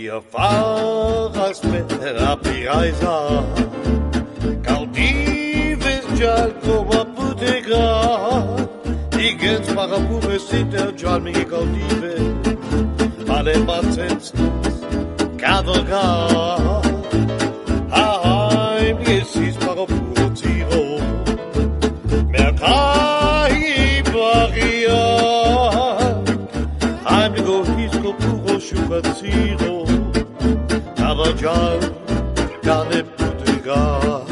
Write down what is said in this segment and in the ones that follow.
Ihr faras per piraisa Caudives già come putega Igens para pure sitter già mi caudive Alle pazzens cavalgar Heim jesis para pure tiro Mercai varia Heim go hisco puro sciugazziro Aber già cane putega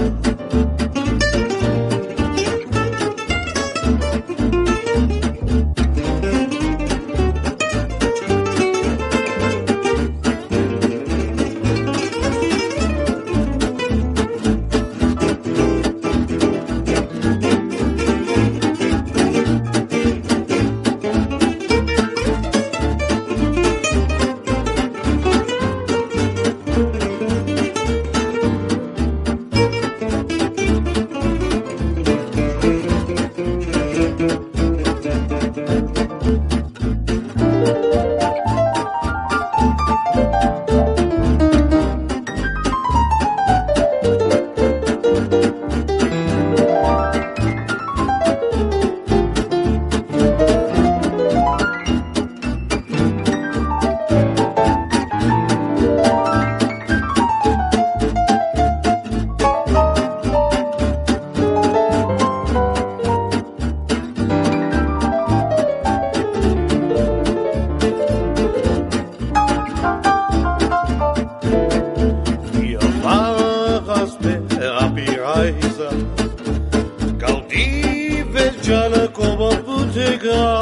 Caudive già la come bottega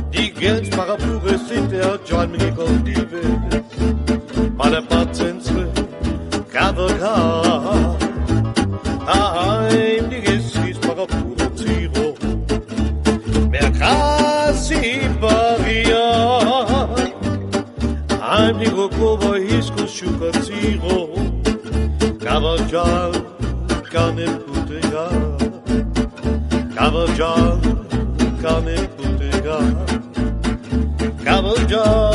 Di gens para pure sitter già mi caudive Ma le pazienze cavalcar Heim di gesis para pure tiro Mercasi varia Heim di gocovo hisco sciugazziro Cavalcar cane putega Cavalcar cane putega Cavalcar